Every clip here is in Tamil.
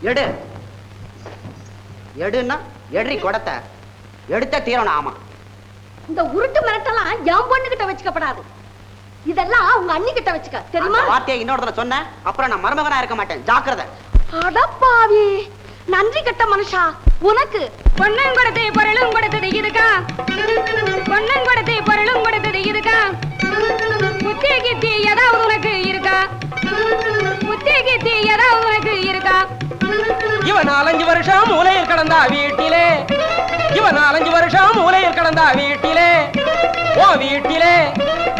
எடு எடுன்னா எடி கொடத்தை எடுத்த தீரணும். ஆமா, இந்த உருட்டு மிரட்டெல்லாம் என் பொண்ணு கிட்ட வச்சுக்கப்படாது. இதெல்லாம் உங்க அண்ணி கிட்ட வச்சுக்க, தெரியுமா? வார்த்தையை இன்னொருத்தர சொன்ன அப்புறம் நான் மருமகனா இருக்க மாட்டேன், ஜாக்கிரதை. அடப்பாவி, நன்றி கெட்ட மனுஷா. உனக்கு பொண்ணும் கொடுத்து பொருளும் கொடுத்தது இருக்கா? பொண்ணும் கொடுத்து பொருளும் கொடுத்தது இருக்கா? புத்தி கித்தி ஏதாவது உனக்கு இருக்கா? புத்தி கித்தி ஏதாவது உனக்கு இருக்கா? இவன் 4-5 வருஷம் மூலையில் கடந்தா வீட்டிலே, இவன் 4-5 வருஷம் மூலையில் கடந்தா வீட்டிலே, ஓ வீட்டிலே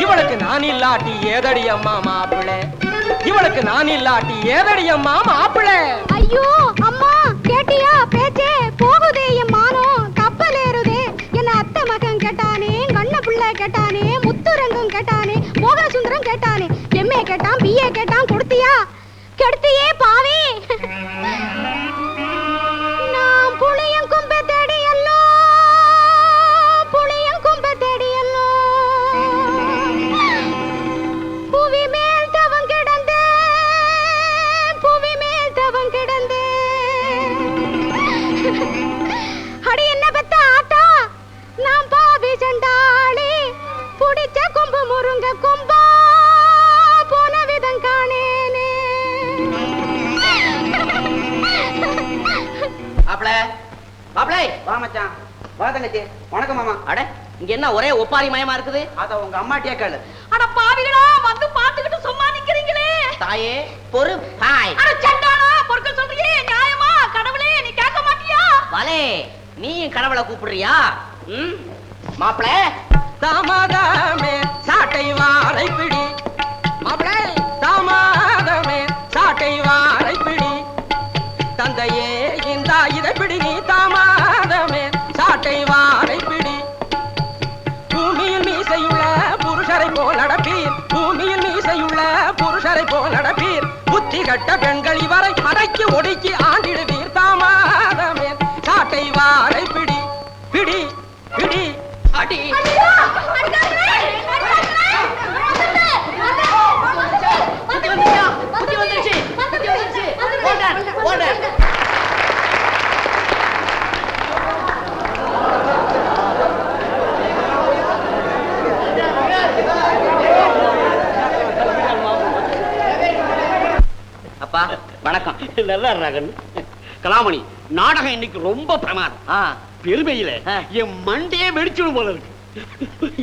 இவளுக்கு நான் இல்லாட்டி ஏதடி அம்மா மாப்பிள்ளை, இவளுக்கு நான் இல்லாட்டி ஏதடி அம்மா மாப்பிள்ளை. ஐயோ அம்மா, கேட்டியா பேச்சே? போகுதே என் மானம், கப்பல் ஏறுதே. என்ன அத்தை மகன் கேட்டானே, கண்ண பிள்ளை கேட்டானே, முத்துரங்கம் கேட்டானே, மோகன சுந்தரம் கேட்டானே, எம்ஏ கேட்டான், பிஏ கேட்டான். கொடுத்தியா? கெடுத்தியே பாவி. நான் புளியம் கும்பை தேடியல்லோ, புளியம் கும்பை தேடியல்லோ, புவி மேல் தவம் கிடந்தே, புவி மேல் தவம் கிடந்தே. அடி என்ன பெத்த ஆத்தா, நான் பாவி சண்டாளி, புடிச்ச கொம்பு முருங்க கொம்பா போன விதம் காணேனே. மாப்பிள மாப்பிளை, வா மச்சான், வா தங்கச்சி. வணக்கம் மாமா. அட, இங்க என்ன ஒரே ஒப்பாரி மயமா இருக்குது? அத உங்க அம்மாட்டியா கேளு. அட பாவிகளா, வந்து பாத்துக்கிட்டு சும்மா நிக்கிறீங்களே. தாயே பொறு பாய். அட சண்டாளா, பொறுக்க சொல்றியே நியாயமா? கடவுளே, நீ கேட்க மாட்டியா? வலே, நீயும் கடவுளை கூப்பிடுறியா? மாப்பிள தாமாதமே சாட்டை வாரை பிடி, மாப்பிளை தாமாதமே சாட்டை வாரை பிடி, தந்தையே இந்த இதை பிடி நீ தாமாதமே சாட்டை வாரை பிடி. பூமியில் மீசையுள்ள புருஷரை போல் நடப்பீர், பூமியில் மீசையுள்ள புருஷரை போல் நடப்பீர், புத்தி கட்ட பெண்கள் இவரை அடக்கி ஒடுக்கி ஆண்டிடுவீர். தாமாதமே சாட்டை வாரை பிடி, பிடி பிடி. அடி அப்பா வணக்கம். நல்லா ராகன். கலாமணி, நாடகம் இன்னைக்கு ரொம்ப பிரமாதம். பெருமையில என் மண்டையே வெடிச்சிடும் போல இருக்கு.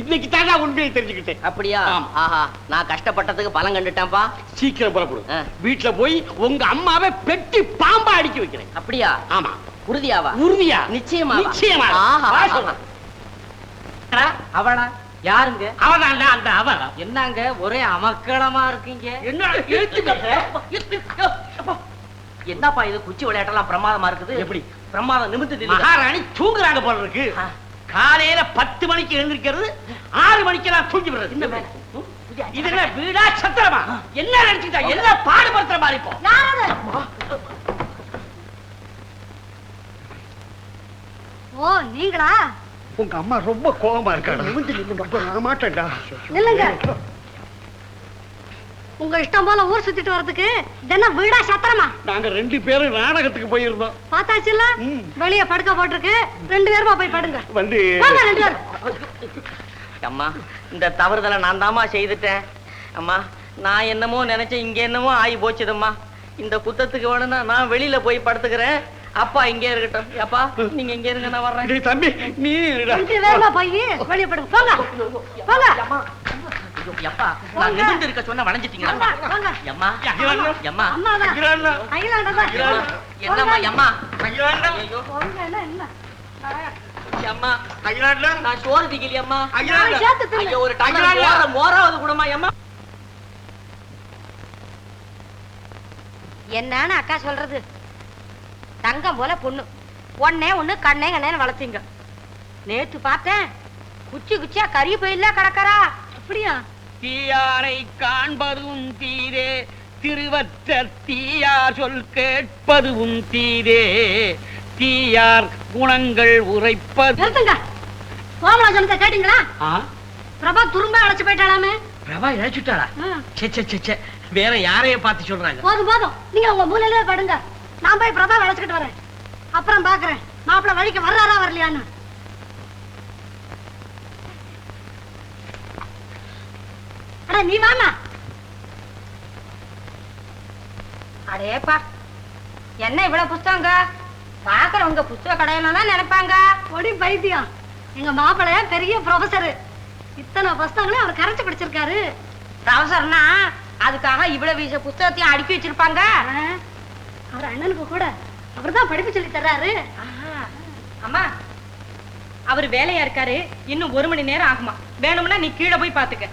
இன்னைக்கு தாங்க உண்மையை தெரிஞ்சுக்கிட்டேன். அப்படியா? ஆஹா, நான் கஷ்டப்பட்டதுக்கு பலம் கண்டுட்டேன்ப்பா. சீக்கிரம் புறப்படும். வீட்டுல போய் உங்க அம்மாவை பெட்டி பாம்பா அடிக்க வைக்கிறேன். அப்படியா? ஆமா. உறுதியாவா? உறுதியா? நிச்சயமா. நிச்சயமா. அவனா யாருங்க? அவதான்டா அந்த அவ. என்னங்க ஒரே அமக்களமா இருக்கீங்க? என்னப்பா இது, குச்சி விளையாட்டெல்லாம் பிரமாதமா இருக்குது. எப்படி பிரமாதம்? நிமித்து மகாராணி தூங்குறாங்க போல இருக்கு. காலையில 10 மணிக்கு எழுந்திருக்கிறது, 6 மணிக்கு எல்லாம் தூங்கி விடுறது. இதுல வீடா சத்திரமா? என்ன நினைச்சுட்டா? என்ன பாடுபடுத்துற மாதிரி இப்போ? ஓ, நீங்களா? உங்க அம்மா ரொம்ப கோபமா இருக்காடா. மாட்டேன்டா. நில்லுங்க. உங்க இஷ்டம் போல ஊர் சுத்திட்டு வரதுக்கு தினம் வீடா சத்திரமா? நாங்க 2 பேரும் நாடகத்துக்கு போயிருந்தோம். பாத்தாச்சுல்ல, வெளிய படுக்க போட்டிருக்கு. 2 பேருமா போய் படுங்க. வந்து அம்மா, இந்த தவறுதலை நான் தாமா செய்துட்டேன். அம்மா, நான் என்னமோ நினைச்சேன், இங்க என்னமோ ஆகி போச்சுதம்மா. இந்த குத்தத்துக்கு வேணும்னா நான் வெளியில போய் படுத்துக்கிறேன். அப்பா இங்கே இருக்கட்டும். அப்பா நீங்க இங்க இருங்க, நான் வர்றேன். தம்பி நீ போய் வெளிய படுங்க. போங்க போங்க. அப்பா, நான் நிமிர்ந்து இருக்க சொன்ன வளைஞ்சிட்டீங்களா? அம்மா அம்மா என்னம்மா அம்மா? அம்மா நான் சோறு திக்கலையே அம்மா. ஐயோ, ஒரு டம்ளர் மோராவது கூடமா அம்மா? என்னன்னு அக்கா சொல்றது? தங்கம் போல பொண்ணு, ஒன்னே ஒண்ணு கண்ணே கண்ணேன்னு வளர்த்தீங்க. நேத்து பார்த்தேன், குச்சி குச்சியா கறி போயில கிடக்கறா. அப்படியா? தீயாரை காண்பதும் தீரே, திருவற்ற தீயார் சொல் கேட்பதும் தீரே, தீயார் குணங்கள் உரைப்பது. நிறுத்துங்க. கோமலா சொன்னதை கேட்டீங்களா? பிரபா துரும்ப அழைச்சு போயிட்டாளாமே. பிரபா இழைச்சுட்டாளா? வேற யாரைய பார்த்து சொல்றாங்க? போதும் போதும், நீங்க உங்க மூலையிலே படுங்க. நான் போய் பிரபா அழைச்சிக்கிட்டு வரேன். அப்புறம் பாக்குறேன் மாப்பிள்ள வழிக்கு வர்றாரா வரலையான்னு. அட நீ வாமா. அடேப்பா, என்ன இவ்வளவு புஸ்தகங்க? பாக்குறவங்க புஸ்தக கடையில நினைப்பாங்க. ஒடி பைத்தியம், எங்க மாப்பிள்ள பெரிய ப்ரொஃபசர். இத்தனை புஸ்தகங்களையும் அவர் கரைச்சு படிச்சிருக்காரு. ப்ரொஃபசர்னா அதுக்காக இவ்வளவு வீச புஸ்தகத்தையும் அடுக்கி வச்சிருப்பாங்க. அவர் அண்ணனுக்கு கூட அவர்தான் படிப்பு சொல்லி தர்றாரு. அம்மா, அவரு வேலையா இருக்காரு, இன்னும் 1 மணி நேரம் ஆகுமா. வேணும்னா நீ கீழே போய் பாத்துக்க.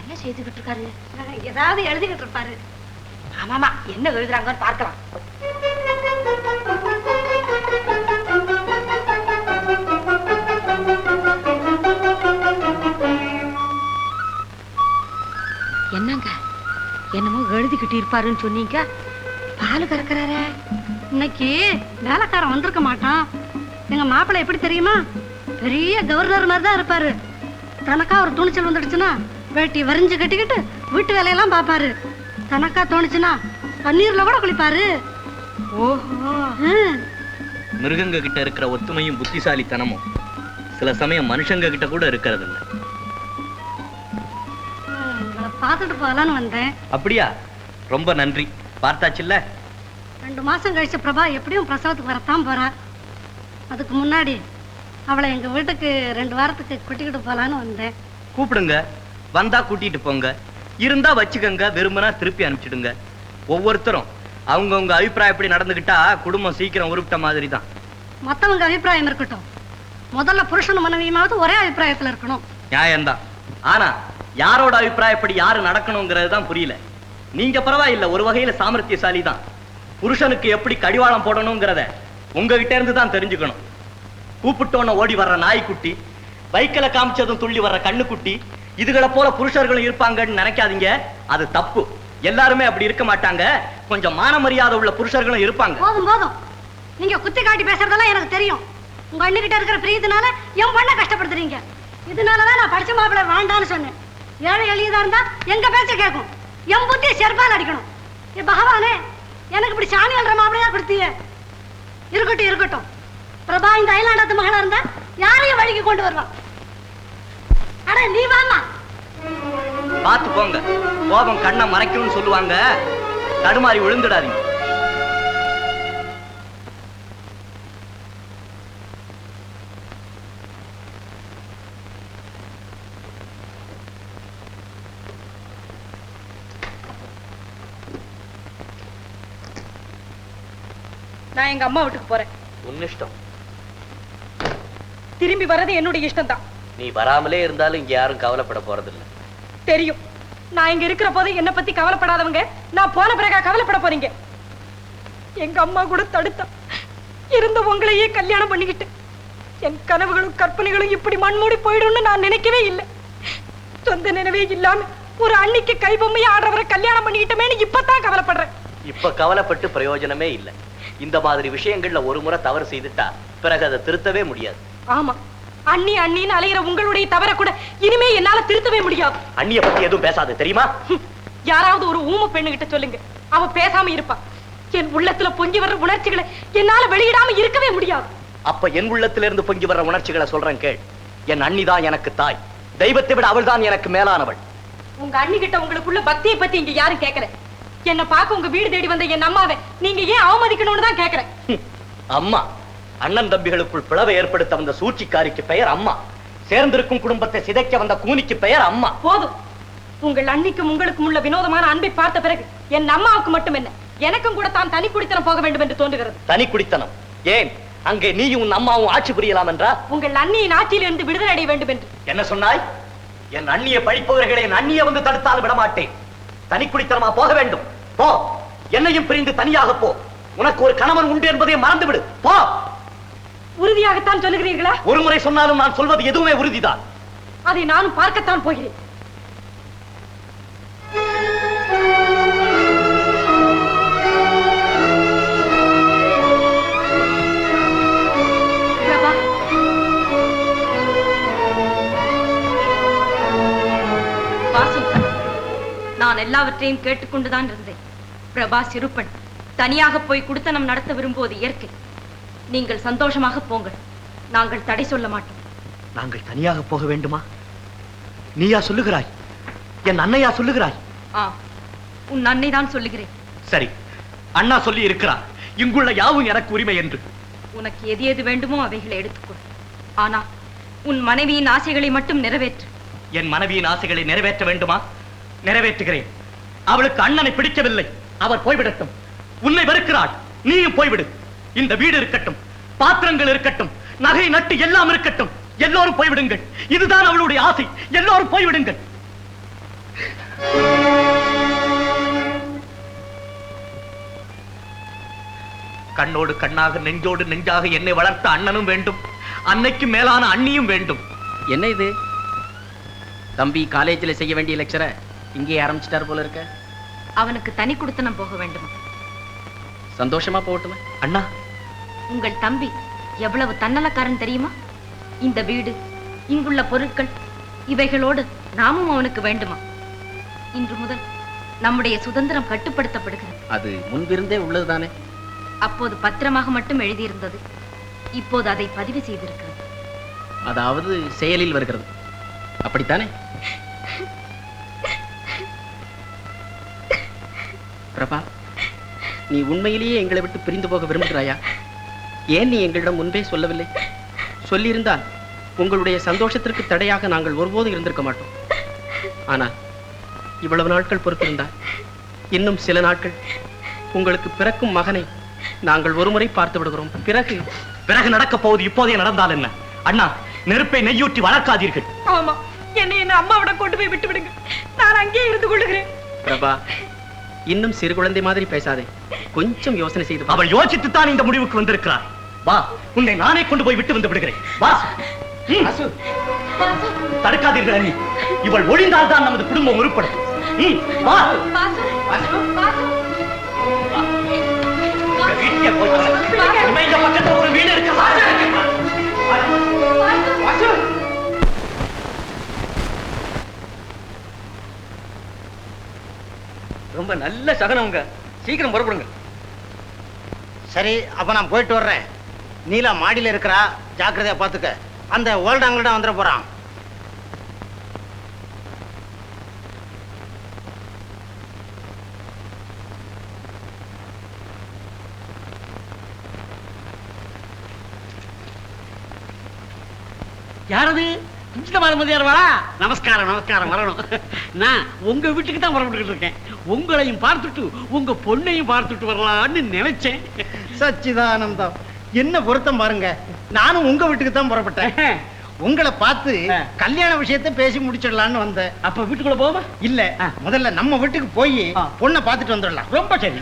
என்ன செய்துகிட்டு இருக்காரு? ஏதாவது எழுதிக்கிட்டு இருப்பாரு. ஆமாமா, என்ன எழுதுறாங்கன்னு பார்க்கலாம். என்னங்க, என்னமோ எழுதிக்கிட்டு இருப்பாருன்னு சொன்னீங்க. பால் கறக்குறாரு. இன்னைக்கு வேலைக்காரன் வந்திருக்க மாட்டான். எங்க மாப்பிள்ளை எப்படி தெரியுமா? பெரிய கவர்னர் மாதிரி தான் இருப்பாரு. தனக்கா ஒரு துணிச்சல் வந்துடுச்சுன்னா வேட்டி வரிஞ்சு கட்டிக்கிட்டு வீட்டு வேலையெல்லாம் பாப்பாரு. தனக்கா தோணுச்சுன்னா பன்னீர்ல கூட குளிப்பாரு. ஓஹோ. மிருகங்க கிட்ட இருக்கிற ஒத்துமையும் புத்திசாலித்தனமும் சில சமயம் மனுஷங்க கிட்ட கூட இருக்கிறது இல்ல. உங்களை பார்த்துட்டு போகலான்னு வந்தேன். அப்படியா? ரொம்ப நன்றி. பார்த்தாச்சுல்ல? 2 மாசம் கழிச்சு பிரபா எப்படியும் பிரசவத்துக்கு வரத்தான் போறா. அதுக்கு முன்னாடி அவளை எங்க வீட்டுக்கு 2 வாரத்துக்கு கூட்டிக்கிட்டு போலான்னு வந்தேன். கூப்பிடுங்க, வந்தா கூட்டிட்டு போங்க, இருந்தா வச்சுக்கங்க, விரும்பினா திருப்பி அனுப்பிச்சிடுங்க. ஒவ்வொருத்தரும் அவங்கவுங்க அபிப்பிராயம் நடந்துகிட்டா குடும்பம் சீக்கிரம் உருப்பிட்ட மாதிரி தான். மத்தவங்க அபிப்பிராயம் இருக்கட்டும், முதல்ல புருஷன் மனைவியுமாவது ஒரே அபிப்பிராயத்துல இருக்கணும். நியாயம்தான். ஆனா யாரோட அபிப்பிராயப்படி யாரு நடக்கணுங்கிறது தான் புரியல. நீங்க பரவாயில்ல, ஒரு வகையில சாமர்த்தியசாலி தான். புருஷனுக்கு எப்படி கடிவாளம் போடணுங்கிறத உங்ககிட்ட இருந்து தான் தெரிஞ்சுக்கணும். கூப்பிட்டோன்னு ஓடி வர்ற நாய்க்குட்டி, பைக்கில காமிச்சதும் துள்ளி வர்ற கண்ணுக்குட்டி, இதுகளை போல புருஷர்களும் இருப்பாங்கன்னு நினைக்காதீங்க. அது தப்பு. எல்லாருமே அப்படி இருக்க மாட்டாங்க. கொஞ்சம் மான மரியாதை உள்ள புருஷர்களும் இருப்பாங்க. போதும் போதும், நீங்க குத்தி காட்டி பேசுறதெல்லாம் எனக்கு தெரியும். உங்க அண்ணிக்கிட்ட இருக்கிற பிரியத்தினால என் பொண்ணை கஷ்டப்படுத்துறீங்க. இதனாலதான் நான் படிச்ச மாப்பிள்ளை வேண்டான்னு சொன்னேன். ஏழை எளியதா இருந்தா எங்க பேச்ச கேட்கும், என் புத்திய செருப்பால் அடிக்கணும். ஏ பகவானே, எனக்கு இப்படி சாணி அல்ற மாப்பிள்ளையா கொடுத்தீங்க. இருக்கட்டும் இருக்கட்டும், பிரபா இந்த அயலாண்டத்து மகளா இருந்தா யாரையும் வழிக்கு கொண்டு வருவான். அட நீ வாமா. பார்த்து போங்க, கோபம் கண்ணை மறைக்கும்னு சொல்லுவாங்க. தடுமாறி விழுந்துடாதீங்க. நான் எங்க அம்மா வீட்டுக்கு போறேன். உன் இஷ்டம். திரும்பி வர்றது என்னுடைய இஷ்டம் தான். நீ வராமலே இருந்தாலும் இங்க யாரும் கவலைப்பட போறதில்லை. தெரியும். நான் இங்க இருக்கிற போது என்ன பத்தி கவலைப்படாதவங்க நான் போன பிறகா கவலைப்பட போறீங்க. எங்க அம்மா கூட தடுத்தா. இருந்த உங்களையே கல்யாணம் பண்ணிக்கிட்டு என் கனவுகளும் கற்பனைகளும் இப்படி மண்மூடி போயிடும்னு நான் நினைக்கவே இல்லை. சொந்த நினைவே இல்லாம ஒரு அன்னைக்கு கைபொம்மையை ஆடுறவரை கல்யாணம் பண்ணிக்கிட்டமேன்னு இப்பதான் கவலைப்படுறேன். இப்ப கவலைப்பட்டு பிரயோஜனமே இல்லை. இந்த மாதிரி விஷயங்கள்ல ஒரு முறை தவறு செய்துட்டா பிறகு அதை திருத்தவே முடியாது. ஆமா, அண்ணி அண்ணின்னு அலைகிற உங்களுடைய தவற கூட இனிமே என்னால திருத்தவே முடியாது. அண்ணிய பத்தி எதுவும் பேசாது, தெரியுமா? யாராவது ஒரு ஊம பெண்ணு கிட்ட சொல்லுங்க, அவ பேசாம இருப்பா. என் உள்ளத்துல பொங்கி வர்ற உணர்ச்சிகளை என்னால வெளியிடாம இருக்கவே முடியாது. அப்ப என் உள்ளத்திலிருந்து பொங்கி வர்ற உணர்ச்சிகளை சொல்றேன் கேள். என் அண்ணிதான் எனக்கு தாய். தெய்வத்தை விட அவள் தான் எனக்கு மேலானவள். உங்க அண்ணி கிட்ட உங்களுக்குள்ள பக்தியை பத்தி இங்க யாரும் கேட்கல. என்ன பார்க்க உங்க வீடு தேடி வந்த என் அம்மாவை நீங்க ஏன் அவமதிக்கணும்னு தான் கேட்கிறேன். அம்மா, அண்ணன் தம்பிகளுக்குள் பிளவை ஏற்படுத்த வந்த சூழ்ச்சிக்காரிக்கு பெயர் அம்மா. சேர்ந்திருக்கும் குடும்பத்தை சிதைக்க வந்த கூனிக்கு பெயர் அம்மா. போதும். உங்கள் அன்னிக்கும் உங்களுக்கும் உள்ள வினோதமான அன்பை பார்த்த பிறகு என் அம்மாவுக்கு மட்டும் என்ன, எனக்கும் கூட தான் தனி குடித்தனம் போக வேண்டும் என்று தோன்றுகிறது. தனி குடித்தனம் ஏன்? அங்கே நீயும் உன் அம்மாவும் ஆட்சி புரியலாம் என்றா? உங்கள் அண்ணியின் ஆட்சியிலிருந்து விடுதலை அடைய வேண்டும் என்று. என்ன சொன்னாய்? என் அண்ணியை பழிப்பவர்களை என் அண்ணியை வந்து தடுத்தால் விடமாட்டேன். தனி குடித்தனமா போக வேண்டும்? போ. என்னையும் பிரிந்து தனியாக போ. உனக்கு ஒரு கணவன் உண்டு என்பதை மறந்துவிடு. போ. உறுதியாகத்தான் சொல்லுகிறீர்களா? ஒரு முறை சொன்னாலும் நான் சொல்வது எதுவுமே உறுதிதான். அதை நானும் பார்க்கத்தான் போகிறேன். நான் எல்லாவற்றையும் கேட்டுக்கொண்டுதான் இருந்தேன். பிரபா சிறுப்பன், தனியாக போய் குடித்தனம் நடத்த விரும்புவது இயற்கை. நீங்கள் சந்தோஷமாக போங்கள், நாங்கள் தடை சொல்ல மாட்டோம். நாங்கள் தனியாக போக வேண்டுமா? நீயா சொல்லுகிறாய்? என் அண்ணையா சொல்லுகிறாய்? உன் அன்னை தான் சொல்லுகிறேன். சரி, அண்ணா சொல்லி இருக்கிறார், இங்குள்ள யாவும் எனக்கு உரிமை என்று. உனக்கு எது எது வேண்டுமோ அவைகளை எடுத்துக்கொள். ஆனா உன் மனைவியின் ஆசைகளை மட்டும் நிறைவேற்று. என் மனைவியின் ஆசைகளை நிறைவேற்ற வேண்டுமா? நிறைவேற்றுகிறேன். அவளுக்கு அண்ணனை பிடிக்கவில்லை, அவர் போய்விடட்டும். உன்னை வெறுக்கிறாள், நீயும் போய்விடு. இந்த வீடு இருக்கட்டும், பாத்திரங்கள் இருக்கட்டும், நகை நட்டு எல்லாம் இருக்கட்டும், எல்லோரும் போய்விடுங்கள். இதுதான் அவளுடைய ஆசை, எல்லோரும் போய்விடுங்கள். கண்ணோடு கண்ணாக நெஞ்சோடு நெஞ்சாக என்னை வளர்த்த அண்ணனும் வேண்டும், அன்னைக்கு மேலான அண்ணியும் வேண்டும். என்ன இது? தம்பி காலேஜில் செய்ய வேண்டிய லெக்சரை இங்கே ஆரம்பிச்சிட்டார் போல இருக்க. அவனுக்கு தனி குடித்தனம் போக வேண்டுமா? சந்தோஷமா போகட்டுமே. அண்ணா, உங்கள் தம்பி எவ்வளவு தன்னலக்காரன் தெரியுமா? இந்த வீடு, இங்குள்ள பொருட்கள், இவைகளோடு நாமும் அவனுக்கு வேண்டுமா? இன்று முதல் நம்முடைய சுதந்திரம் கட்டுப்படுத்தப்படுகிறது. அது முன்பிருந்தே உள்ளதுதானே. அப்போது பத்திரமாக மட்டும் எழுதியிருந்தது, இப்போது அதை பதிவு செய்திருக்கிறது. அதாவது செயலில் வருகிறது, அப்படித்தானே? பிரபா, நீ உண்மையிலேயே எங்களை விட்டு பிரிந்து போக விரும்புகிறாயா? ஏன் நீ எங்களிடம் முன்பே சொல்லவில்லை? சொல்லியிருந்தால் உங்களுடைய சந்தோஷத்திற்கு தடையாக நாங்கள் ஒருபோதும் இருந்திருக்க மாட்டோம். ஆனால் இவ்வளவு நாட்கள் பொறுத்திருந்தால் இன்னும் சில நாட்கள் உங்களுக்கு பிறக்கும் மகனை நாங்கள் ஒருமுறை பார்த்து விடுகிறோம். பிறகு நடக்க போவது இப்போதே நடந்தால் என்ன? அண்ணா, நெருப்பை நெய்யூற்றி வளர்க்காதீர்கள். ஆமா, என்னை என்ன அம்மாவிட கொண்டு போய் விட்டு விடுங்க, நான் அங்கேயே இருந்து கொள்ளுகிறேன். பிரபா, இன்னும் சிறு குழந்தை மாதிரி பேசாதே, கொஞ்சம் யோசனை செய்து. அவள் யோசித்துத்தான் இந்த முடிவுக்கு வந்திருக்கிறார். வா, உன்னை நானே கொண்டு போய் விட்டு வந்து விடுகிறேன். வா. தடுக்காதீர்கள் அண்ணி, இவள் ஒழிந்தால் தான் நமது குடும்பம் உருப்படும். வா. வீட்டுக்கே போய் இந்த பக்கத்துல ஒரு வீடு இருக்கு. ரொம்ப நல்ல சகனம்ங்க, சீக்கிரம் புறப்படுங்க. சரி, அப்ப நான் போயிட்டு வர்றேன். நீலா மாடியில இருக்கிறா, ஜாக்கிரதையா பாத்துக்க. அந்த ஓல்டாங்கள்ட்ட வந்துட போறான். யாரது? வாடா. நமஸ்காரம், நமஸ்காரம். வரணும். நான் உங்க வீட்டுக்கு தான் புறப்பட்டு இருக்கேன். உங்களையும் பார்த்துட்டு உங்க பொண்ணையும் பார்த்துட்டு வரலான்னு நினைச்சேன். சச்சிதானந்தம், என்ன பொருத்தம் பாருங்க. நானும் உங்க வீட்டுக்கு தான் புறப்பட்டேன். உங்களை பார்த்து கல்யாண விஷயத்தை பேசி முடிச்சிடலான்னு வந்தேன். அப்ப வீட்டுக்குள்ள போவா? இல்ல, முதல்ல நம்ம வீட்டுக்கு போய் பொண்ணை பார்த்துட்டு வந்துடலாம். ரொம்ப சரி.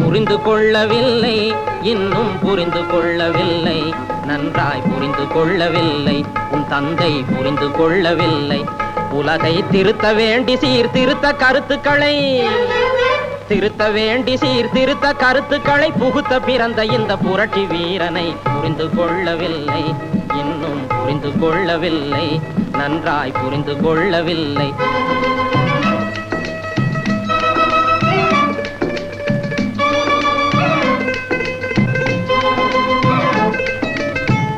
புரிந்து கொள்ளவில்லை, இன்னும் புரிந்து கொள்ளவில்லை, நன்றாய் புரிந்து கொள்ளவில்லை, உன் தந்தை புரிந்து கொள்ளவில்லை. உலகை திருத்த வேண்டி சீர்திருத்த கருத்துக்களை, திருத்த வேண்டி சீர்திருத்த கருத்துக்களை புகுத்த பிறந்த இந்த புரட்சி வீரனை புரிந்து கொள்ளவில்லை, இன்னும் புரிந்து கொள்ளவில்லை, நன்றாய் புரிந்து கொள்ளவில்லை.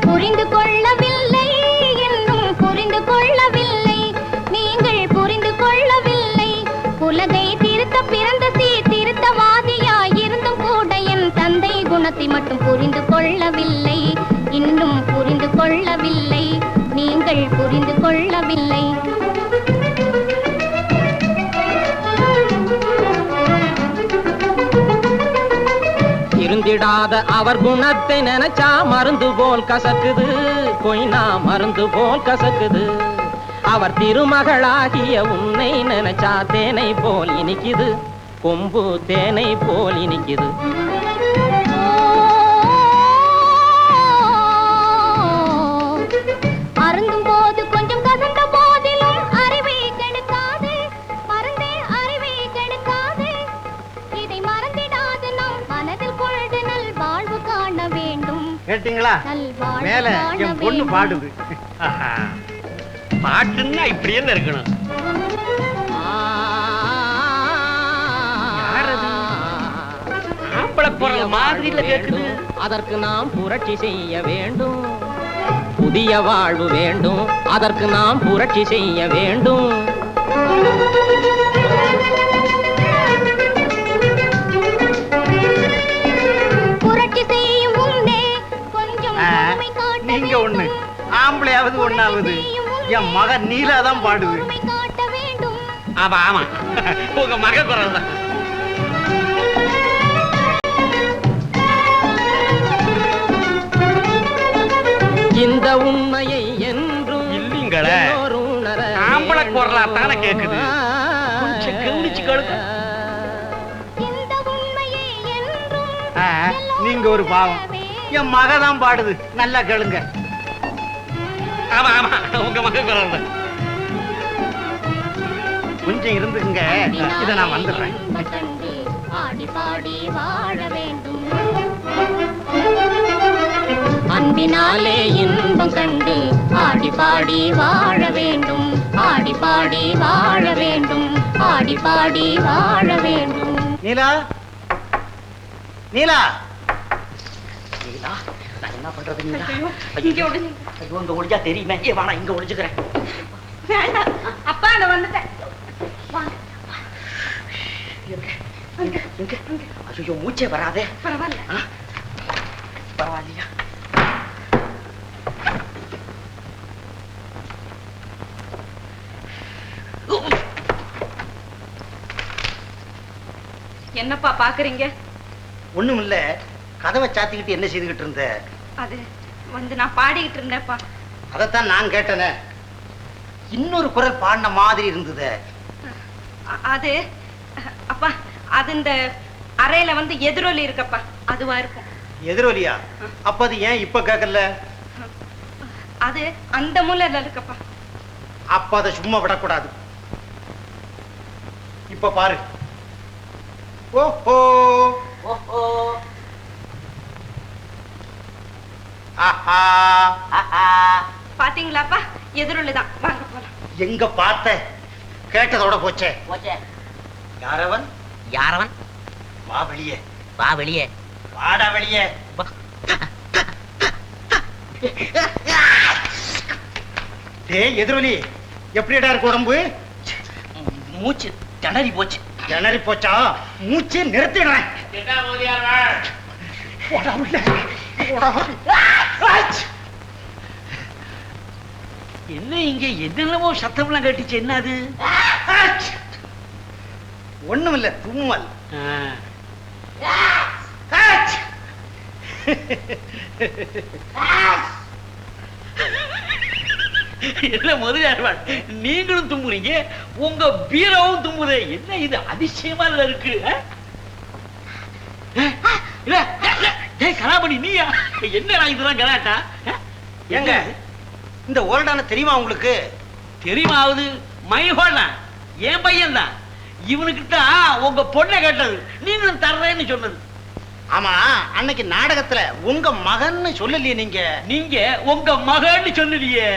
புரிந்து கொள்ளவில்லை, இன்னும் புரிந்து கொள்ளவில்லை, நீங்கள் புரிந்து கொள்ளவில்லை. உலகை திருத்த பிறந்த சீர்திருத்தவாதியாயிருந்தும் கூட என் தந்தை குணத்தை மட்டும் புரிந்து கொள்ளவில்லை, இன்னும் புரிந்து கொள்ளவில்லை, நீங்கள் புரிந்து கொள்ளவில்லை. இருந்திடாத அவர் குணத்தை நினைச்சா மருந்து போல் கசக்குது, கொய்னா மருந்து போல் கசக்குது. அவர் திருமகளாகிய உன்னை நினைச்சா தேனை போல் இனிக்குது, கொம்பு தேனை போல் இனிக்குது. அருந்தும் போது கொஞ்சம் கசந்த போதிலும் அறிவை கெடுக்காது, மறந்தே அறிவை கெடுக்காது. இதை மறந்திடாது நம் மனதில் கேட்டீங்களா நல்வாழ்வு மேல காண என் பொண்ணு வேண்டும். பாடுது. பாட்டுன்னா இப்படி என்ன இருக்கணும்? ஆம்பளை குரல் மாதிரில கேக்குது. அதற்கு நாம் புரட்சி செய்ய வேண்டும். புதிய வாழ்வு வேண்டும், அதற்கு நாம் புரட்சி செய்ய வேண்டும். புரட்சி செய்யும் முன்னே கொஞ்சம் பொறுமை காட்ட நீங்க ஒண்ணு வேண்டும். ஆம்பளையாவது ஒண்ணாவது என் மகன் நீலாதான் பாடுது. பொறுமை காட்ட வேண்டும். ஆமா ஆமா, உங்க மக குரல் தான். இந்த உண்மையை என்றும் இல்லீங்களே, எல்லோரும் உணர ஆம்பளை குரலா தானே வேண்டும். கேக்குது. கொஞ்சம் கவனிச்சு கேளுங்க. இந்த உண்மையை என்றும் நீங்க ஒரு பாவம், என் மகதான் பாடுது. நல்லா கேளுங்க. ஆமா ஆமா, உங்க மக குரல் தான். கொஞ்சம் இருந்துங்க, இத நான் வந்துடுறேன். இன்பம் கண்டு ஆடி பாடி வாழ வேண்டும். அன்பினாலே இன்பம் கண்டு ஆடி பாடி வாழ வேண்டும். ஆடி பாடி வாழ வேண்டும். ஆடி பாடி வாழ வேண்டும். நீலா, நீலா, நீலா, நான் என்ன பண்றது நீலா? ஐயோ, இங்க ஒளிஞ்சா தெரியுமே. ஏ வாடா, இங்க ஒளிஞ்சுக்கிறேன். வேண்டாம் அப்பா, நான் வந்துட்டேன். ஐயோ, மூச்சே வராதே. பரவாயில்ல. பரவாயில்லையா? என்னப்பா பாக்குறீங்க? ஒண்ணும் இல்ல. கதவை சாத்திக்கிட்டு என்ன செய்துகிட்டு இருந்த? அது வந்து நான் பாடிக்கிட்டு இருந்தேன்ப்பா. அதைத்தான் நான் கேட்டனே. இன்னொரு குரல் பாடின மாதிரி இருந்தது. அது அப்பா, அது இந்த அறையில வந்து எதிரொலி இருக்கப்பா, அதுவா இருக்கும். எதிரொலியா? அப்ப அது ஏன் இப்ப கேட்கல? அது அந்த மூலையில இருக்கப்பா. அப்ப அதை சும்மா விடக்கூடாது. இப்ப பாரு. ஓஹோ, ஓஹோ, ஆஹா, ஆஹா. பாத்தீங்களாப்பா, எதிரொலிதான். வாங்க போலாம். எங்க பார்த்த? கேட்டதோட போச்சே. போச்சே. யாரவன்? யாரவன்? வா வெளியே. வா வெளியே. வாடா வெளியே. டேய் எதிரொலி, எப்படிடா இருக்கு உடம்பு? மூச்சு திணறி போச்சு. திணறி போச்சா? மூச்சு நிறுத்திடுறேன். போடா உள்ள. போடா. என்ன இங்க என்னென்னவோ சத்தம்லாம் கேட்டுச்சு, என்ன அது? ஒண்ணும் இல்ல, தும்மல். என்ன முதலியார், நீங்களும் தும்புறீங்க, உங்க பீரவும் தும்புதே. என்ன இது அதிசயமா இருக்கு? கலாபடி நீயா? என்ன இதெல்லாம் கலாட்டா? எங்க இந்த ஓல்டான தெரியுமா உங்களுக்கு? தெரியுமாவது மைஹோடா என் பையன் தான். இவனுக்கு தான் உங்க பொண்ணை கேட்டது, நீங்களும் தர்றேன்னு சொன்னது. ஆமா, அன்னைக்கு நாடகத்துல உங்க மகன்னு சொல்லலையே நீங்க? நீங்க உங்க மகன்னு சொல்லலையே.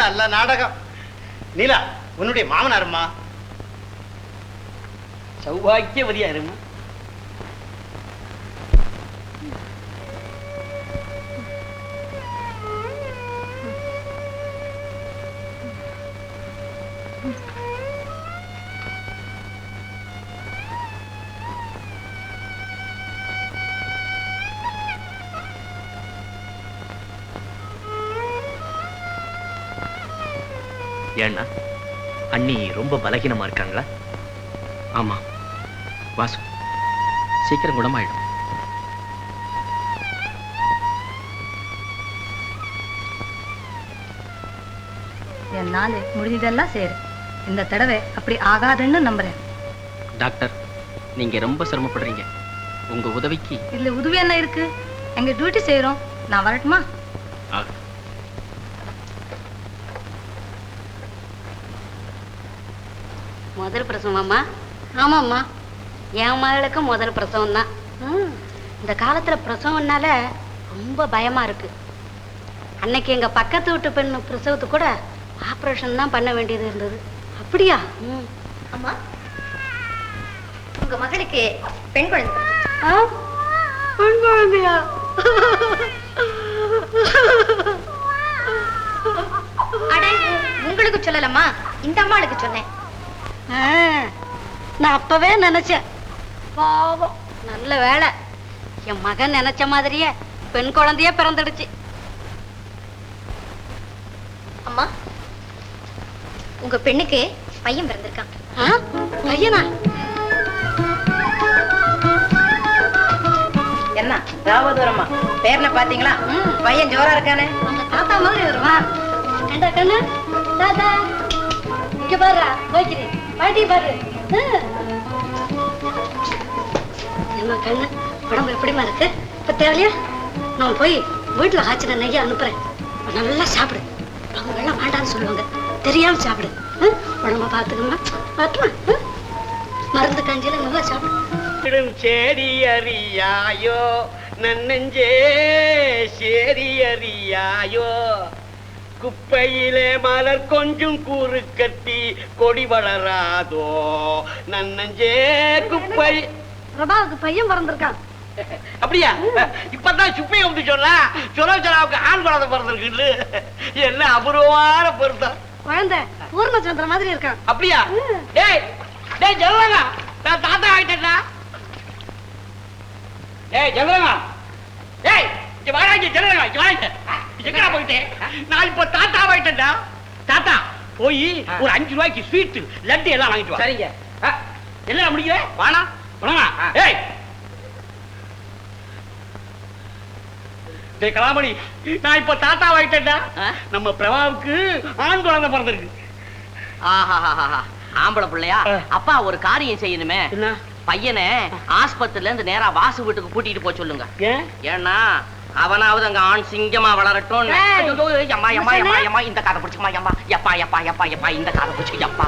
நல்ல நாடகம். நீலா, உன்னுடைய மாமனாருமா? சௌபாக்கியவதியா இருமா. ஏன்னா அண்ணி ரொம்ப பலகீனமா இருக்காங்களா? ஆமா வாசு, சீக்கிரம் குணமாயிடும். என்னால முடிஞ்சதெல்லாம் சரி. இந்த தடவை அப்படி ஆகாதுன்னு நம்புறேன். டாக்டர், நீங்க ரொம்ப சிரமப்படுறீங்க. உங்க உதவிக்கு இதுல உதவி என்ன இருக்கு? எங்க டியூட்டி செய்யறோம். நான் வரட்டுமா? முதல் பிரசவமாம்மா? ஆமாம்மா, என் மகளுக்கு முதல் பிரசவம் தான். இந்த காலத்துல பிரசவம்னால ரொம்ப பயமா இருக்கு. அன்னைக்கு எங்க பக்கத்து வீட்டு பெண் பிரசவத்துக்கு கூட ஆபரேஷன் தான் பண்ண வேண்டியது இருந்தது. அப்படியா? அம்மா, உங்க மகளுக்கு பெண் குழந்தை. பெண் குழந்தையா? அட, உங்களுக்கு சொல்லலம்மா, இந்த அம்மாளுக்கு சொன்னேன். நான் அப்பவே நினைச்சேன். பாவம், நல்ல வேலை என் மகன் நினைச்ச மாதிரியே பெண் குழந்தைய பிறந்துடுச்சு. அம்மா, உங்க பெண்ணுக்கு பையன் பிறந்திருக்கான். பையனா? என்ன ராவதூரம்மா பேர்ல பாத்தீங்களா? பையன் ஜோரா இருக்கானே. அந்த தாத்தா மாதிரி வருவா. கண்டா கண்ணு தாத்தா, இங்க பாரு, போய்க்கிறேன் பாட்டி பாரு. என்ன கண்ணு, உடம்பு எப்படிமா இருக்கு? இப்ப தேவையா? நான் போய் வீட்டுல ஆச்சின நெய்ய அனுப்புறேன். நல்லா சாப்பிடு. அவங்க எல்லாம் வேண்டான்னு சொல்லுவாங்க, தெரியாம சாப்பிடு. உடம்ப பாத்துக்கமா, பாத்துமா. மருந்து கஞ்சியில நல்லா சாப்பிடு. சேரி அறியாயோ நன்னெஞ்சே சேரி அறியாயோ, குப்பையிலே மலர் கொஞ்சம் கூறு கட்டி கொடி வளராதோ நன்னெஞ்சே குப்பை. பிரபாவுக்கு பையன் பிறந்திருக்கான். அப்படியா? இப்பதான் சுப்பையை வந்து சொல்லாவுக்கு ஆண் குழந்தை பிறந்திருக்கு. என்ன அபூர்வமான பொருத்தம். குழந்தை பூர்ணச்சந்திர மாதிரி இருக்கான். அப்படியா? டேய் டேய் ஜெல்லங்க, நான் தாத்தா ஆயிட்டேன்னா. ஏய் ஜெல்லங்க, ஏய் இங்க வாடா, இங்க ஜெல்லங்க, இங்க வாங்க. எங்கடா போயிட்டேன்? நான் இப்ப தாத்தா ஆயிட்டேன்டா. தாத்தா போய் ஒரு 5 ரூபாய்க்கு ஸ்வீட் லட்டு எல்லாம் வாங்கிட்டு வா. சரிங்க. என்ன முடிக்கிற? வாணா வாணா. ஏய் டேய் கலாமணி, நான் இப்ப தாத்தா ஆயிட்டேன்டா. நம்ம பிரபாவுக்கு ஆண் குழந்தை பிறந்திருக்கு. ஆஹா, ஆம்பளை பிள்ளையா? அப்பா ஒரு காரியம் செய்யணுமே. பையனை ஆஸ்பத்திரில இருந்து நேரா வாசு வீட்டுக்கு கூட்டிட்டு போக சொல்லுங்க. ஏன்னா அவனாவது அங்க ஆண் சிங்கமா வளரட்டும். அம்மா அம்மா அம்மா அம்மா இந்த காதை பிடிச்சுமா. அம்மா எப்பா எப்பா எப்பா எப்பா இந்த காதை பிடிச்சு எப்பா.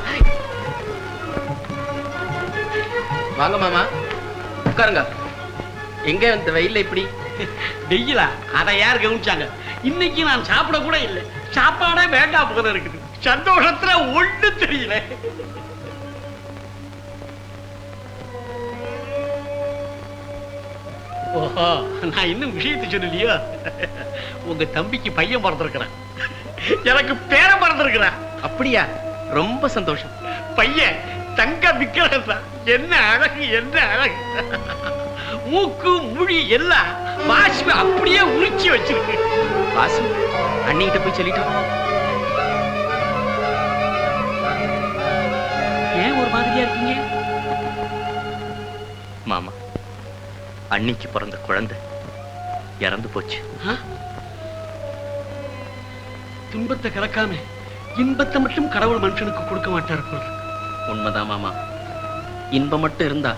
வாங்க மாமா, உட்காருங்க. எங்க இந்த வெயில்ல இப்படி? வெயிலா? அதை யார் கவனிச்சாங்க? இன்னைக்கு நான் சாப்பிட கூட இல்லை. சாப்பாடே வேண்டாம் போல இருக்குது. சந்தோஷத்துல ஒண்ணு தெரியல. ஓஹோ, நான் இன்னும் விஷயத்தை சொல்லலையோ. உங்க தம்பிக்கு பையன் பிறந்திருக்கிறான், எனக்கு பேரன் பிறந்திருக்கிறான். அப்படியா? ரொம்ப சந்தோஷம். பையன் தங்க விக்கிரகம் தான். என்ன அழகு, என்ன அழகு. மூக்கு முழி எல்லாம் வாசு அப்படியே உரிச்சி வச்சிருக்கு. வாசு அண்ணிகிட்ட போய் சொல்லிட்டோம். ஏன் ஒரு மாதிரியா இருக்கீங்க? மாமா, அன்னிக்கு பிறந்த குழந்தை இறந்து போச்சு. துன்பத்தை கலக்காம இன்பத்தை மட்டும் கடவுள் மனுஷனுக்கு கொடுக்க மாட்டார் போல. உண்மைதான் மாமா, இன்பம் மட்டும் இருந்தா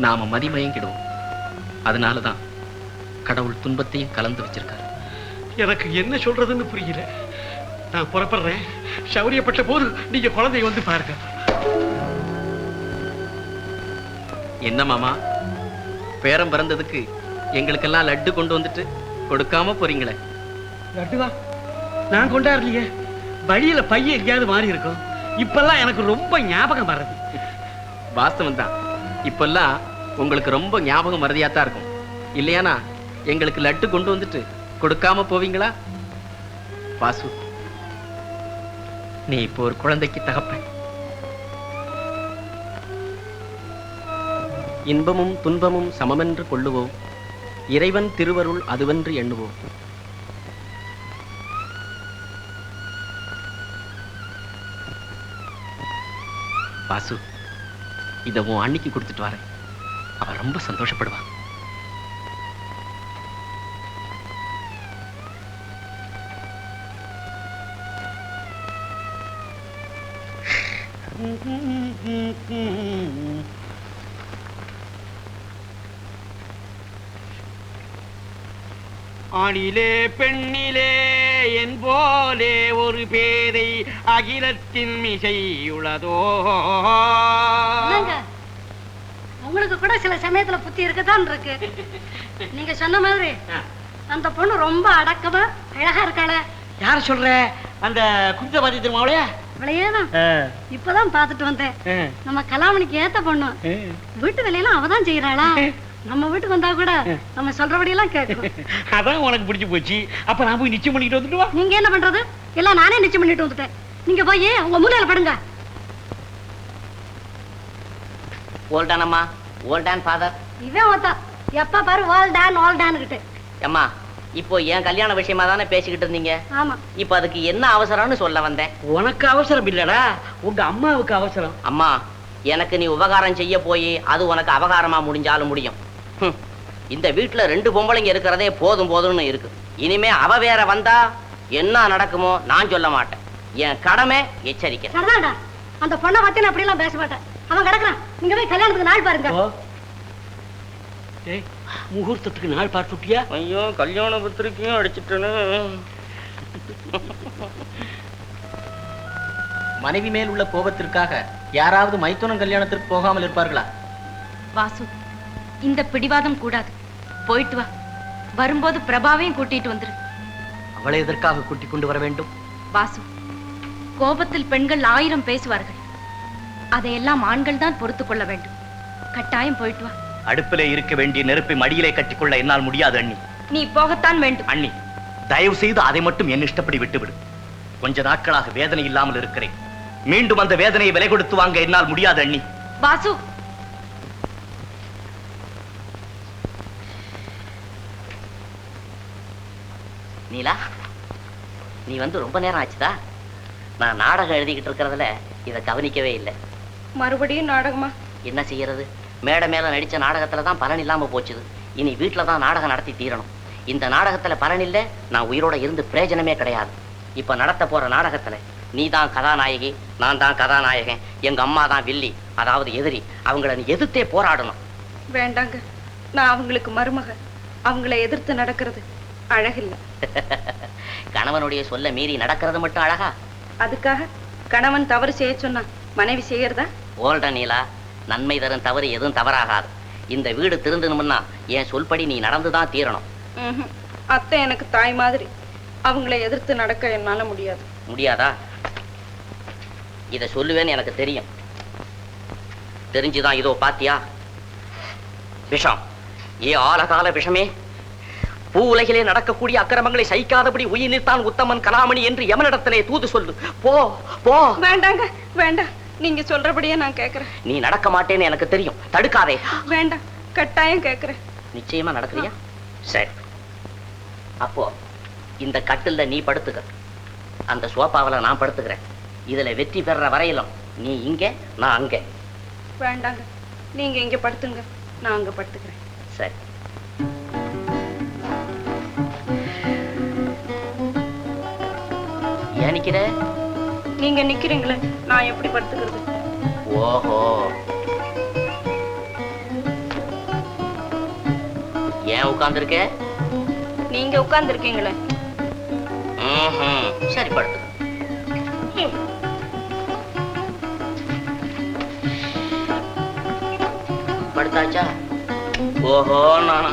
நாம மதிமயங்கிடுவோம். அதனாலதான் கடவுள் துன்பத்தையும் கலந்து வச்சிருக்காரு. எனக்கு என்ன சொல்றதுன்னு புரியல. நான் புறப்படுறேன். சௌரியப்பட்ட போது நீங்க குழந்தைய வந்து பாருங்க. என்ன மாமா, பேரம் பிறந்ததுக்கு எங்களுக்கெல்லாம் லட்டு கொண்டு வந்துட்டு கொடுக்காம போறீங்களே? லட்டுவா? நான் கொண்டாடலையே. வழியில பையன் எங்கேயாவது மாறி இருக்கும். இப்பெல்லாம் எனக்கு ரொம்ப ஞாபகம் வர்றது. வாஸ்தவம் தான். இப்பெல்லாம் உங்களுக்கு ரொம்ப ஞாபகம் மறதியாத்தான் இருக்கும். இல்லையானா எங்களுக்கு லட்டு கொண்டு வந்துட்டு கொடுக்காம போவீங்களா? வாசு, நீ இப்போ ஒரு குழந்தைக்கு தகப்பன். இன்பமும் துன்பமும் சமமென்று கொள்ளுவோம், இறைவன் திருவருள் அதுவென்று எண்ணுவோம். வாசு, இதை உன் அன்னிக்கு கொடுத்துட்டு வரேன். அவ ரொம்ப சந்தோஷப்படுவா. ஆணிலே பெண்ணிலே என் போலே ஒரு பேதை அகிலத்தின் மிசை உளதோ. உங்களுக்கு கூட சில சமயத்துல புத்தி இருக்கதான் இருக்கு. நீங்க சொன்ன மாதிரி அந்த பொண்ணு ரொம்ப அடக்கமா அழகா இருக்காள. யார சொல்ற? அந்த குஞ்ச பாத்தி திருமாவளையா? அவளையேதான் இப்பதான் பாத்துட்டு வந்தேன். நம்ம கலாமணிக்கு ஏத்த பொண்ணு. வீட்டு வேலையெல்லாம் அவதான் செய்யறாளா? நம்ம வீட்டுக்கு வந்தா கூட நம்ம சொல்றபடி எல்லாம் கேட்கும். அதான் உனக்கு பிடிச்சு போச்சு. அப்ப நான் போய் நிச்சயம் பண்ணிட்டு வந்துட்டு வா. நீங்க என்ன பண்றது? எல்லாம் நானே நிச்சயம் பண்ணிட்டு வந்துட்டேன். நீங்க போய் உங்க மூலையில படுங்க. ஓல்டான் அம்மா, ஓல்டான் ஃபாதர். இவன் ஒருத்தா எப்ப பாரு ஓல்டான் கிட்ட. அம்மா, இப்போ என் கல்யாண விஷயமா தானே பேசிக்கிட்டு இருந்தீங்க. ஆமா. இப்போ அதுக்கு என்ன அவசரம்னு சொல்ல வந்தேன். உனக்கு அவசரம் இல்லடா, உங்க அம்மாவுக்கு அவசரம். அம்மா, எனக்கு நீ உபகாரம் செய்ய போய் அது உனக்கு அபகாரமா முடிஞ்சாலும் முடியும். இந்த வீட்டுல 2 பொம்பளைங்க இருக்கிறதே போதும் போதும்னு இருக்கு. இனிமே அவ வேற வந்தா என்ன நடக்குமோ நான் சொல்ல மாட்டேன். என் கடமை எச்சரிக்கை. சரிதான்டா, அந்த பொண்ணை பத்தி நான் அப்படி எல்லாம் பேச மாட்டேன். அவன் கிடக்குறான். நீங்க போய் கல்யாணத்துக்கு நாள் பாருங்க. முகூர்த்தத்துக்கு நாள் பார்த்துட்டியா? ஐயோ, கல்யாண பத்திரிக்கையும் அடிச்சிட்டேன்னு. மனைவி மேல் உள்ள கோபத்திற்காக யாராவது மைத்துனம் கல்யாணத்திற்கு போகாமல் இருப்பார்களா? வாசு, இந்த பிடிவாதம் கூடாது. போயிட்டு வா. வரும்போது பிரபாவையும் கூட்டிட்டு வந்துரு. அவளை எதற்காக கூட்டிக் கொண்டு வர வேண்டும்? வாசு, கோபத்தில் பெண்கள் 1000 பேசுவார்கள். அதையெல்லாம் ஆண்கள் தான் பொறுத்து கொள்ள வேண்டும். கட்டாயம் போயிட்டு வா. அடுப்பிலே இருக்க வேண்டிய நெருப்பை மடியிலே கட்டிக்கொள்ள என்னால் முடியாது அண்ணி. நீ போகத்தான் வேண்டும். அண்ணி, தயவு செய்து அதை மட்டும் என் இஷ்டப்படி விட்டுவிடு. கொஞ்ச நாட்களாக வேதனை இல்லாமல் இருக்கிறேன். மீண்டும் அந்த வேதனையை விலை கொடுத்து வாங்க என்னால் முடியாது அண்ணி. வாசு, நீலா, நீ வந்து ரொம்ப நேரம் ஆச்சுதா? நான் நாடகம் எழுதிக்கிட்டு இருக்கிறதுல இதை கவனிக்கவே இல்லை. மறுபடியும் நாடகமா? என்ன செய்யறது? மேடை மேல நடிச்ச நாடகத்துல தான் பலன் இல்லாம போச்சுது. இனி வீட்டுல தான் நாடகம் நடத்தி தீரணும். இந்த நாடகத்துல பலன் இல்லை, நான் உயிரோட இருந்து பிரயோஜனமே கிடையாது. இப்ப நடத்த போற நாடகத்துல நீ தான் கதாநாயகி, நான் தான் கதாநாயகன், எங்க அம்மா தான் வில்லி, அதாவது எதிரி. அவங்கள நீ எதிர்த்தே போராடணும். வேண்டாங்க, நான் அவங்களுக்கு மருமக. அவங்கள எதிர்த்து நடக்கிறது அழகில்லை. கணவனுடைய சொல்ல மீறி நடக்கிறது மட்டும் அழகா? அதுக்காக கணவன் தவறு செய்ய சொன்னா மனைவி செய்யறதா? ஓல்ட நீலா, நன்மை தரும் தவறு எதுவும் தவறாகாது. இந்த வீடு திருந்தணும்னா என் சொல்படி நீ நடந்துதான் தீரணும். அத்தை எனக்கு தாய் மாதிரி. அவங்கள எதிர்த்து நடக்க என்னால முடியாது. முடியாதா? இத சொல்லுவேன்னு எனக்கு தெரியும். தெரிஞ்சுதான் இதோ பாத்தியா விஷம். ஏ ஆலகால விஷமே, பூ உலகிலே நடக்கக்கூடிய அக்கிரமங்களை சகிக்காதபடி உயிர் நிற்தான் உத்தமன் கலாமணி என்று எமனிடத்திலே தூது சொல்லு. போ போ. வேண்டாங்க, வேண்டாம். நீங்க சொல்றபடியே நான் கேக்குறேன். நீ நடக்க மாட்டேன்னு எனக்கு தெரியும். தடுக்காதே. வேண்டாம், கட்டாயம் கேக்குறேன். நிச்சயமா நடக்கலையா? சரி, அப்போ இந்த கட்டில்ல நீ படுத்துக்க, அந்த சோபாவில நான் படுத்துக்கிறேன். இதுல வெற்றி பெற வரையிலும் நீ இங்க, நான் அங்க. வேண்டாங்க, நீங்க இங்க படுத்துங்க, நான் அங்க படுத்துக்கிறேன். சரி. ஏன் நிக்கிற? நீங்க நிக்கிறீங்களே, நான் எப்படி படுத்துக்கிறது? ஓஹோ, ஏன் உட்கார்ந்துருக்க? நீங்க உட்கார்ந்து இருக்கீங்களே. சரி, படுத்துக்க. படுத்தாச்சா? ஓஹோ, நானா?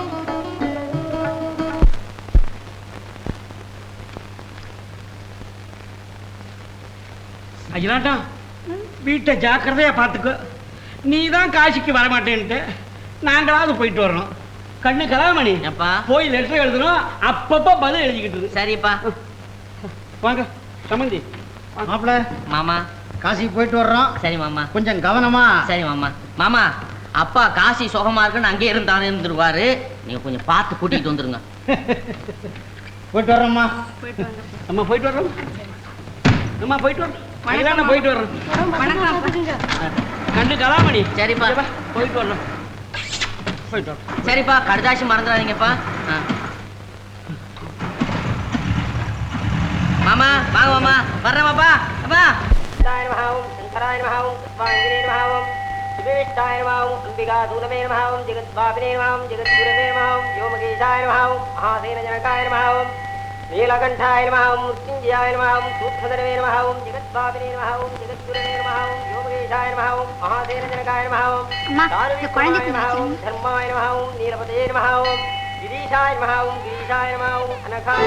அஜினாட்டம், வீட்டை ஜாக்கிரதையா பார்த்துக்கோ. நீ தான் காசிக்கு வரமாட்டேன்ட்டு நாங்களாவது போயிட்டு வரணும். கண்ணு கலாமணி, போய் லெட்டர் எழுதணும். அப்பப்ப பதில் எழுதிக்கிட்டு. சரிப்பா. வாங்க சம்பந்தி. மாப்பிள்ள, மாமா, காசிக்கு போயிட்டு வர்றோம். சரி மாமா. கொஞ்சம் கவனமா. சரி மாமா. மாமா, அப்பா காசி சுகமா இருக்குன்னு அங்கே இருந்தாலும் இருந்துருவாரு. நீங்க கொஞ்சம் பார்த்து கூட்டிட்டு வந்துருங்க. போயிட்டு வர்றோம்மா. அம்மா போயிட்டு வர்றோம். அம்மா போயிட்டு வர்றோம். போயிட்டு வர்றோம். கண்டு கலாமணி. சரிப்பா, போயிட்டு வர்றோம். போயிட்டு வர்றோம். சரிப்பா, கடுதாசி மறந்துடாதீங்கப்பா. மாமா, வாங்க மாமா. வர்றேன் பாப்பா. அப்பா. நீலகண்டாய நமஹ, மிருத்யுஞ்சயாய நமஹ, சூத்ரதரவே நமஹ, ஜெகத்பாபினே நமஹ, ஜெகத்குரவே நமஹ, யோமகேஷாய நமஹ, மகாதேனஜனகாய நம அம்மா, இந்த குழந்தைக்கு தர்மாய நம நீலபதே நம கிரீஷாய நம கிரீஷாய நம அனகாய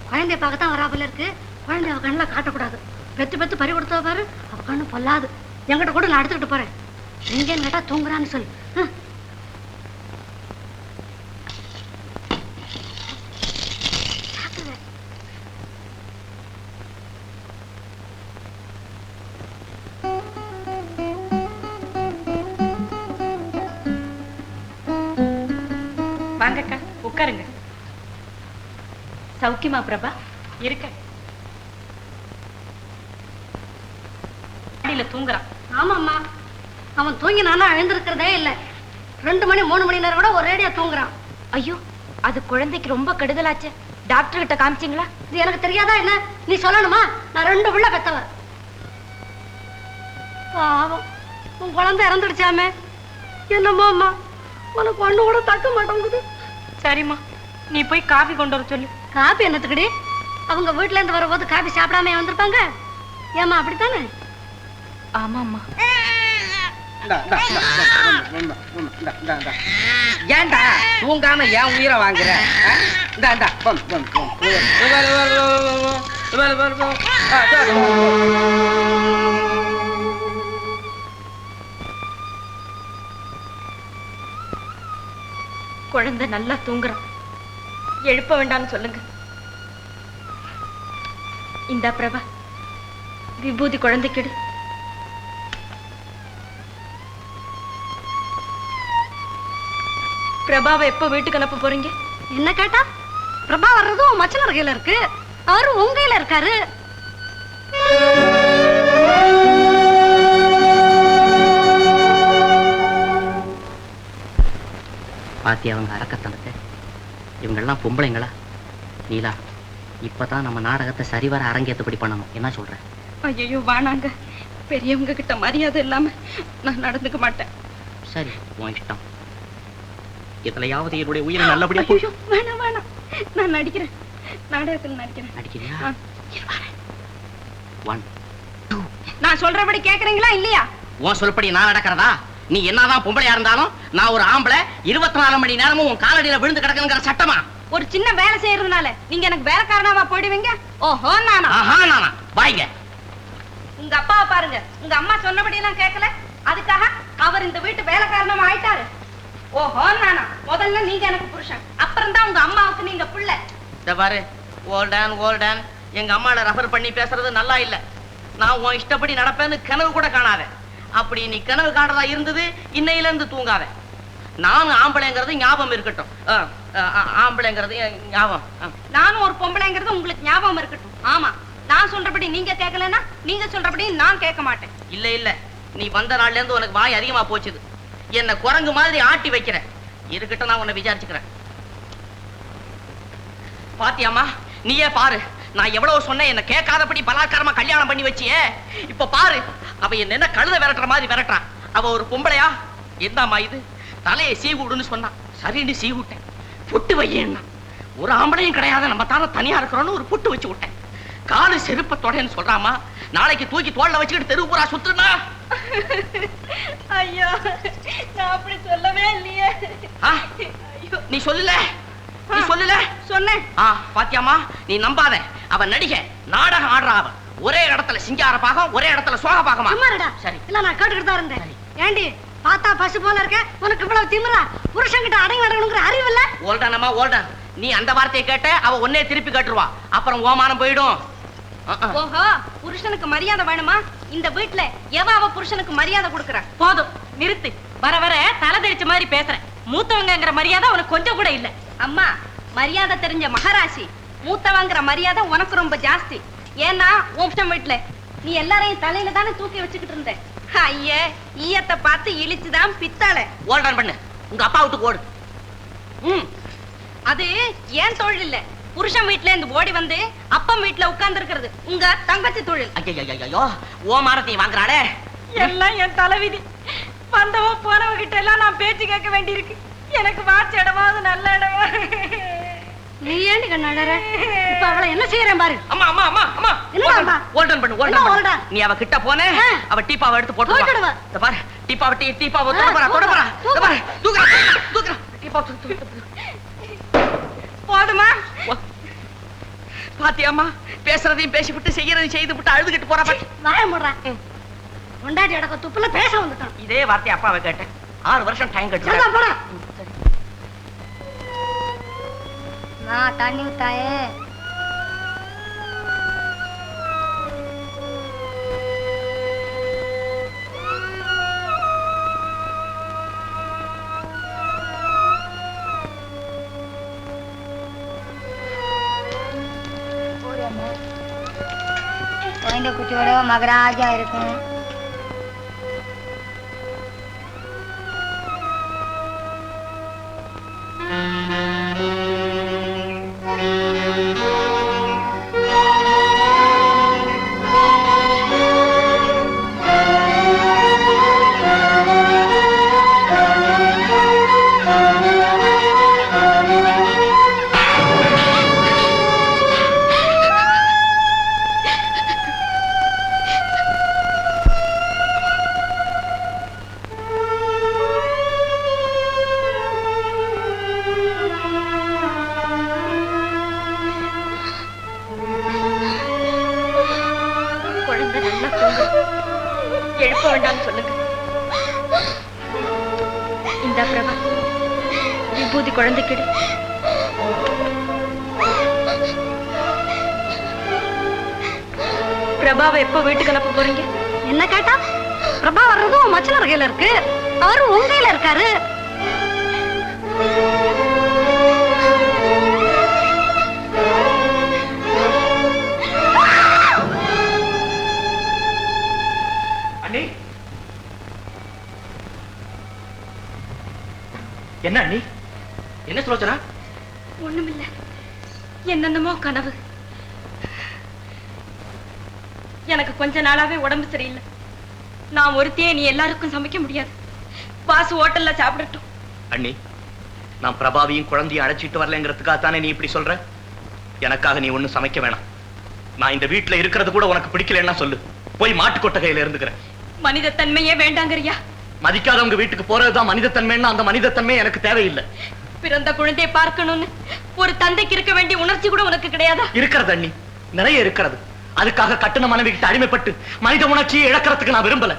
குழந்தைய பார்க்கத்தான் வராப்புல இருக்கு. குழந்தை அவ கண்ணில் காட்டக்கூடாது. பெத்து பறி கொடுத்தா பாரு, அவ கண்ணு பொல்லாது. என்கிட்ட கூட நான் எடுத்துக்கிட்டு போறேன். எங்கேன்னு கேட்டா தூங்குறான்னு சொல்லு. வாங்கக்கா, உட்காருங்க. சௌக்கியமா பிரபா? இருக்க. தூங்குறான். ஆமாம்மா, அவன் தூங்கி நானா எழுந்திருக்கிறதே இல்லை. 2 மணி 3 மணி நேரம் கூட ஒரேடியா தூங்குறான். ஐயோ, அது குழந்தைக்கு ரொம்ப கெடுதலாச்சு. டாக்டர் கிட்ட காமிச்சிங்களா? இது எனக்கு தெரியாதா என்ன? நீ சொல்லணுமா? நான் 2 பிள்ளை பெத்தவ. பாவம், உன் குழந்தை இறந்துடுச்சாமே. என்னம்மா அம்மா, உனக்கு ஒண்ணு கூட தக்க மாட்டேங்குது. சரிம்மா, நீ போய் காபி கொண்டு வர சொல்லு. காபி என்னத்துக்குடி? அவங்க வீட்டுல இருந்து வரும்போது காபி சாப்பிடாம வந்திருப்பாங்க. ஏமா அப்படித்தானே? ஆமாம்மா. ஏன்டா தூங்காம ஏன் உயிரை வாங்குற? குழந்தை நல்லா தூங்குறான். எழுப்ப வேண்டாம்னு சொல்லுங்க. இந்த பிரபா, விபூதி குழந்தைக்கிடு. பிரபாவை எப்ப வீட்டுக்கு அனுப்ப போறீங்க? என்ன கேட்டா? பிரபா வர்றதும் மச்சனர் கையில இருக்கு. அவரு உங்க கையில இருக்காரு. பாத்தி அவங்க அரக்கத்தனத்தை. இவங்கெல்லாம் பொம்பளைங்களா? நீலா, இப்பதான் நம்ம நாடகத்தை சரிவர அரங்கேற்றபடி பண்ணணும். என்ன சொல்ற? ஐயோ வானாங்க, பெரியவங்க கிட்ட மரியாதை இல்லாம நான் நடந்துக்க மாட்டேன். சரி, உன் இஷ்டம். எதுலையாவது என்னுடைய உயிரை நல்லபடியா வேணாம் வேணாம், நான் நடிக்கிறேன். நாடகத்தில் நடிக்கிறேன். நடிக்கிறியா? 1 2. நான் சொல்றபடி கேக்குறீங்களா இல்லையா? உன் சொல்படி நான் நடக்கிறதா? நீ என்னதான் பொம்பளையா இருந்தாலும் நான் ஒரு ஆம்பளை. 24 மணி நேரமும் உன் காலடியில விழுந்து கிடக்குங்கிற சட்டமா? ஒரு சின்ன வேலை செய்யறதுனால நீங்க எனக்கு வேலைக்காரனாவா போயிடுவீங்க? ஓஹோ, நானா? ஆஹா, நானா? வாய்ங்க. உங்க அப்பாவை பாருங்க, உங்க அம்மா சொன்னபடி எல்லாம் கேட்கல. அதுக்காக அவர் இந்த வீட்டு வேலைக்காரனமா ஆயிட்டாரு. ஓஹோ, நானா? முதல்ல நீங்க எனக்கு புருஷன், அப்புறம் தான் உங்க அம்மாவுக்கு நீங்க புள்ள. இந்த பாரு, ஓல்டன் எங்க அம்மாவை ரெஃபர் பண்ணி பேசுறது நல்லா இல்ல. நான் உன் இஷ்டப்படி நடப்பேன்னு கனவு கூட காணாத. அப்படி நீ கனவு காணறதா இருந்தது, இன்னையில இருந்து தூங்காத. நானும் ஆம்பளைங்கிறது ஞாபகம் இருக்கட்டும். ஆம்பளைங்கிறது ஞாபகம். நானும் ஒரு பொம்பளைங்கிறது உங்களுக்கு ஞாபகம் இருக்கட்டும். ஆமா, நான் சொல்றபடி நீங்க கேட்கலன்னா நீங்க சொல்றபடி நான் கேட்க மாட்டேன். இல்ல, நீ வந்த நாள்ல இருந்து உனக்கு வாய் அதிகமா போச்சுது. என்ன குரங்கு மாதிரி ஆட்டி வைக்கிற. இருக்கட்டும், நான் உன்னை விசாரிச்சுக்கிறேன். பாத்தியாமா, நீயே பாரு. நான் எவ்வளவு சொன்னேன், என்ன கேட்காதபடி பலாத்காரமா கல்யாணம் பண்ணி வச்சியே. இப்ப பாரு, அவ என்ன கழுத விரட்டுற மாதிரி விரட்டுறான். அவ ஒரு பொம்பளையா? என்னம்மா இது? தலையை சீவுடுன்னு சொன்னான். சரின்னு சீவிட்டேன். புட்டு வையேன்னா ஒரு ஆம்பளையும் கிடையாது, நம்ம தானே தனியா இருக்கிறோன்னு ஒரு புட்டு வச்சு விட்டேன். காலு செருப்பத்தோடன்னு சொல்றாமா. நாளைக்கு தூக்கி தோல்ல வச்சுக்கிட்டு தெருவு பூரா சுத்துனா? ஐயோ, நான் அப்படி சொல்லவே இல்லையே. நீ சொல்லல? நீ சொல்லல? சொன்னேன். பாத்தியாமா, நீ நம்பாத. அவன் நடிகை, நாடகம் ஆடுறா. அவன் ஒரே இடத்துல சிங்கார பாகம், ஒரே இடத்துல சோக பாகமா? சரி, இல்ல நான் கேட்டுக்கிட்டு தான் இருந்தேன். ஏண்டி பார்த்தா பசு போல இருக்க, உனக்கு இவ்வளவு திமிரா? புருஷன்கிட்ட அடங்கி நடக்கணுங்கிற அறிவு இல்ல? ஓல்டானம்மா, ஓல்டன். நீ அந்த வார்த்தையை கேட்ட அவ ஒன்னே திருப்பி கேட்டுருவா. அப்புறம் ஓமானம் போயிடும். ஓஹோ, புருஷனுக்கு மரியாதை வேணுமா? இந்த வீட்டுல எவ புருஷனுக்கு மரியாதை கொடுக்கற? போதும், நிறுத்து. வர வர தலை தெரிச்ச மாதிரி பேசுறேன். மூத்தவங்கிற மரியாதை உனக்கு கொஞ்சம் கூட இல்ல. அம்மா, மரியாதை தெரிஞ்ச மகாராசி. மூத்தவங்கிற மரியாதை உனக்கு ரொம்ப ஜாஸ்தி. ஏன்னா உன் வீட்டுல நீ எல்லாரையும் தலையில தானே தூக்கி வச்சுக்கிட்டு இருந்த. ஐயே, ஈயத்தை பார்த்து இழிச்சுதான் பித்தாளை. ஓல்டன் பண்ணு, உங்க அப்பா விட்டு ஓடு. அது ஏன் தொழில் இல்ல, புருஷன் வீட்டுல இருந்து ஓடி வந்து அப்பம் வீட்டுல உட்கார்ந்து இருக்கிறது உங்க தங்கச்சி தொழில். ஐயோ ஓ மானத்தை வாங்குறாளே. எல்லாம் என் தலைவிதி. வந்தவ போனவ கிட்ட எல்லாம் நான் பேச்சு கேட்க வேண்டியிருக்கு. எனக்கு வாட்ச இடமாவது நல்ல இடமா. நீ ஏண்டி கண்ணாடற? இப்ப அவளை என்ன செய்யறேன் பாரு. அம்மா அம்மா அம்மா அம்மா என்னம்மா? ஓல்டன் பண்ணு ஓல்டன் பண்ணு. நீ அவ கிட்ட போனே அவ டீப்பாவை எடுத்து போட்டுடுவா. இந்த பாரு டீப்பாவை தொட போறா. இந்த பாரு தூக்குறா டீப்பா தூக்கு. போதுமா? பாத்தியாம்மா பேசுறதையும் பேசிவிட்டு செய்யறதையும் செய்து விட்டு அழுதுகிட்டு போறா பாட்டி. வாய முடுறா. கொண்டாடி அடக்க துப்புல பேச வந்துட்டான். இதே வார்த்தை அப்பாவை கேட்டேன். 6 வருஷம் டைம் சரிதான் கட்டு. போடா. நான் தண்ணி ஊத்தாயே. குழந்தை குட்டியோட மகராஜா இருக்கும். குழந்தை நல்லா தூங்கு. எழுப்ப வேண்டாம்னு சொல்லுங்க. இந்த பிரபா விபூதி குழந்தைக்கிடு. பிரபாவை எப்போ வீட்டுக்கு அனுப்ப போறீங்க? என்ன கேட்டா? பிரபா வர்றதும் மச்சனர் கையில இருக்கு. அவரு உங்க கையில இருக்காரு. அண்ணி என்ன அண்ணி? என்ன சுலோச்சனா? ஒண்ணுமில்ல. என்னென்னமோ கனவு. எனக்கு கொஞ்ச நாளாவே உடம்பு சரியில்லை. நான் ஒருத்தையே நீ எல்லாருக்கும் சமைக்க முடியாது. பாசு ஹோட்டல்ல சாப்பிடட்டும். அண்ணி நான் பிரபாவையும் குழந்தையும் அழைச்சிட்டு வரலங்கிறதுக்காக தானே நீ இப்படி சொல்ற? எனக்காக நீ ஒண்ணும் சமைக்க வேணாம். நான் இந்த வீட்டுல இருக்கிறது கூட உனக்கு பிடிக்கலன்னா சொல்லு. போய் மாட்டு கொட்டகையில இருந்துக்கிறேன். மனித தன்மையே வேண்டாங்கறியா? மதிக்காதவங்க வீட்டுக்கு போறதுதான் மனித தன்மைன்னா அந்த மனித தன்மை எனக்கு தேவையில்லை. பிறந்த குழந்தையை பார்க்கணும்னு ஒரு தந்தைக்கு இருக்க வேண்டிய உணர்ச்சி கூட உனக்கு கிடையாதா? இருக்கிறது அண்ணி, நிறைய இருக்கிறது. அதுக்காக கட்டுன மனைவி கிட்ட அடிமைப்பட்டு மனித உணர்ச்சியை இழக்கிறதுக்கு நான் விரும்பல.